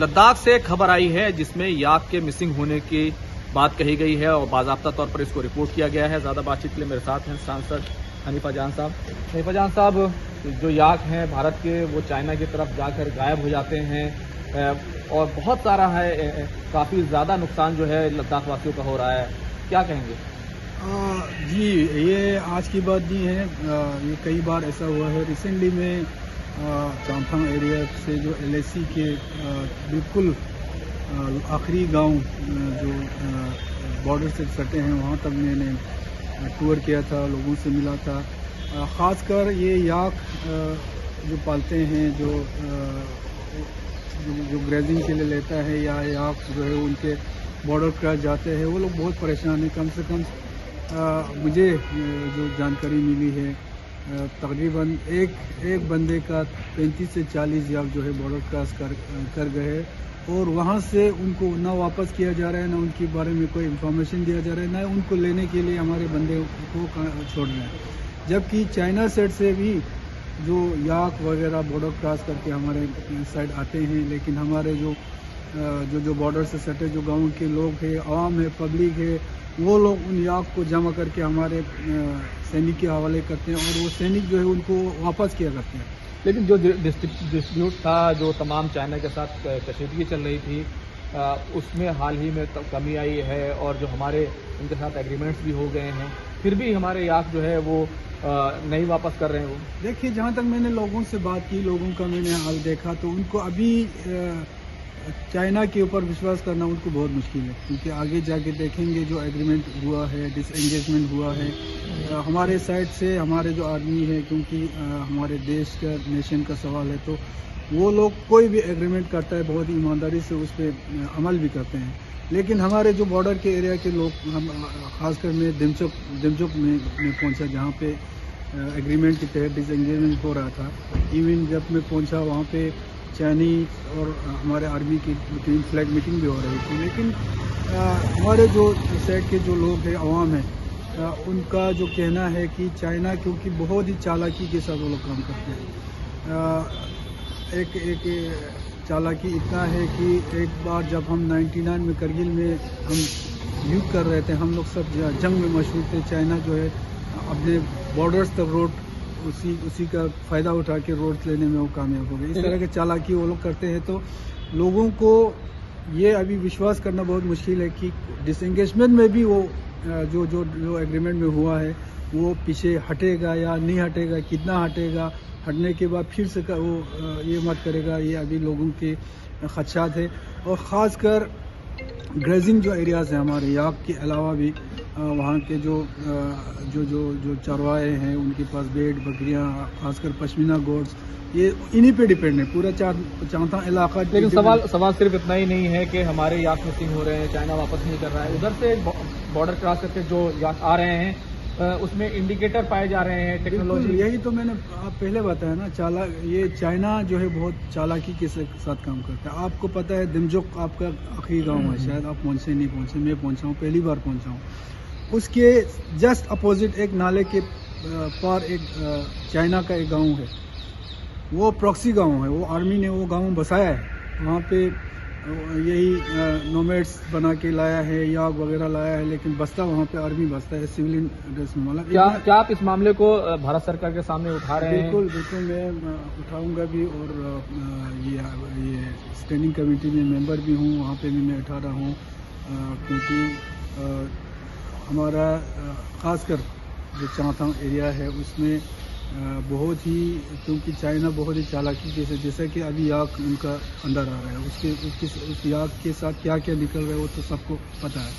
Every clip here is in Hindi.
लद्दाख से खबर आई है जिसमें याक के मिसिंग होने की बात कही गई है और बाकायदा तौर पर इसको रिपोर्ट किया गया है। ज्यादा बातचीत के लिए मेरे साथ हैं सांसद हनीफा जान साहब। हनीफा जान साहब, जो याक हैं भारत के, वो चाइना की तरफ जाकर गायब हो जाते हैं और बहुत सारा है, काफी ज्यादा नुकसान जो है लद्दाख वासियों का हो रहा है, क्या कहेंगे? जी, ये आज की बात नहीं है, ये कई बार ऐसा हुआ है। रिसेंटली में चांगथांग एरिया से जो LAC के बिल्कुल आखिरी गांव जो बॉर्डर से सटे हैं, वहाँ तक मैंने टूर किया था, लोगों से मिला था। ख़ासकर ये याक जो पालते हैं, जो ग्रेजिंग के लिए लेता है, या याक जो है उनके बॉर्डर क्रॉस जाते हैं, वो लोग बहुत परेशान हैं। कम से कम मुझे जो जानकारी मिली है, तकरीबन एक बंदे का 35 से 40 याक जो है बॉर्डर क्रॉस कर गए, और वहाँ से उनको ना वापस किया जा रहा है, ना उनके बारे में कोई इन्फॉर्मेशन दिया जा रहा है, ना उनको लेने के लिए हमारे बंदे को छोड़ रहे हैं। जबकि चाइना साइड से भी जो याक वगैरह बॉर्डर क्रॉस करके हमारे साइड आते हैं, लेकिन हमारे जो बॉर्डर से सटे जो गाँव के लोग हैं, आवाम है, पब्लिक है, वो लोग उन याक को जमा करके हमारे सैनिक के हवाले करते हैं, और वो सैनिक जो है उनको वापस किया करते हैं। लेकिन जो डिस्प्यूट था, जो तमाम चाइना के साथ कशीदगी चल रही थी, उसमें हाल ही में कमी आई है और जो हमारे उनके साथ एग्रीमेंट्स भी हो गए हैं, फिर भी हमारे याक जो है वो नहीं वापस कर रहे हैं। वो देखिए, जहाँ तक मैंने लोगों से बात की, लोगों का मैंने हाल देखा, तो उनको अभी चाइना के ऊपर विश्वास करना उनको बहुत मुश्किल है, क्योंकि आगे जाके देखेंगे जो एग्रीमेंट हुआ है, डिसएंगेजमेंट हुआ है हमारे साइड से, हमारे जो आर्मी है, क्योंकि हमारे देश का, नेशन का सवाल है, तो वो लोग कोई भी एग्रीमेंट करता है बहुत ईमानदारी से उस पर अमल भी करते हैं। लेकिन हमारे जो बॉर्डर के एरिया के लोग, हम खासकर मैं दिमचोक में पहुंचा, जहाँ पे एग्रीमेंट के तहत डिसएंगेजमेंट हो रहा था। इवन जब मैं पहुंचा, वहाँ पे चाइनीज और हमारे आर्मी की टीम फ्लैग मीटिंग भी हो रही थी। लेकिन हमारे जो साइड के जो लोग हैं, अवाम है, उनका जो कहना है कि चाइना क्योंकि बहुत ही चालाकी के साथ वो लोग काम करते हैं। एक चालाकी इतना है कि एक बार जब हम 99 में करगिल में हम युद्ध कर रहे थे, हम लोग सब जंग में मशहूर थे। चाइना जो है अपने बॉर्डर्स तक रोड उसी का फ़ायदा उठा के रोड लेने में वो कामयाब हो गए। इस तरह के चालाकी वो लोग करते हैं, तो लोगों को ये अभी विश्वास करना बहुत मुश्किल है कि डिसएंगेजमेंट में भी वो जो एग्रीमेंट में हुआ है वो पीछे हटेगा या नहीं हटेगा, कितना हटेगा, हटने के बाद फिर से वो ये मत करेगा, ये अभी लोगों के खदशात है। और ख़ासकर ग्रेजिंग जो एरियाज़ हैं हमारे याक के अलावा भी, वहाँ के जो चरवाहे हैं, उनके पास भेड़ बकरियाँ, खासकर पश्मीना गोड्स, ये इन्हीं पे डिपेंड है पूरा चांगथांग इलाका। लेकिन सवाल सिर्फ इतना ही नहीं है कि हमारे याक मिसिंग हो रहे हैं, चाइना वापस नहीं कर रहा है। उधर से बॉर्डर क्रॉस करके जो याक आ रहे हैं, उसमें इंडिकेटर पाए जा रहे हैं, टेक्नोलॉजी। यही तो मैंने आप पहले बताया ना, ये चाइना जो है बहुत चालाकी के साथ काम करता है। आपको पता है, दिमचोक आपका आखिरी गांव है, शायद आप पहुंचे नहीं पहुंचे, मैं पहुंचा हूं, पहली बार पहुंचा हूं। उसके जस्ट अपोजिट एक नाले के पार एक चाइना का एक गांव है, वो प्रॉक्सी गांव है, वो आर्मी ने वो गांव बसाया है। वहाँ पे यही नोमैड्स बना के लाया है, याक वगैरह लाया है, लेकिन बसता वहाँ पे आर्मी बसता है सिविलियन ड्रेस में। मतलब क्या आप इस मामले को भारत सरकार के सामने उठा रहे हैं? बिल्कुल मैं उठाऊंगा भी, और ये स्टैंडिंग कमेटी में मेंबर भी हूँ, वहाँ पे भी मैं उठा रहा हूँ, क्योंकि हमारा खासकर जो चांगथांग एरिया है उसमें बहुत ही, क्योंकि चाइना बहुत ही चालाकी के से, जैसा कि अभी याक उनका अंदर आ रहा है, उस याक के साथ क्या क्या निकल रहा है वो तो सबको पता है।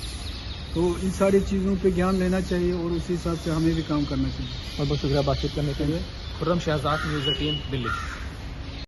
तो इन सारी चीज़ों पे ज्ञान लेना चाहिए और उसी हिसाब से हमें भी काम करना चाहिए। बहुत बहुत शुक्रिया बातचीत करने के लिए। खुर्रम शहजाद, न्यूज़ 18, दिल्ली।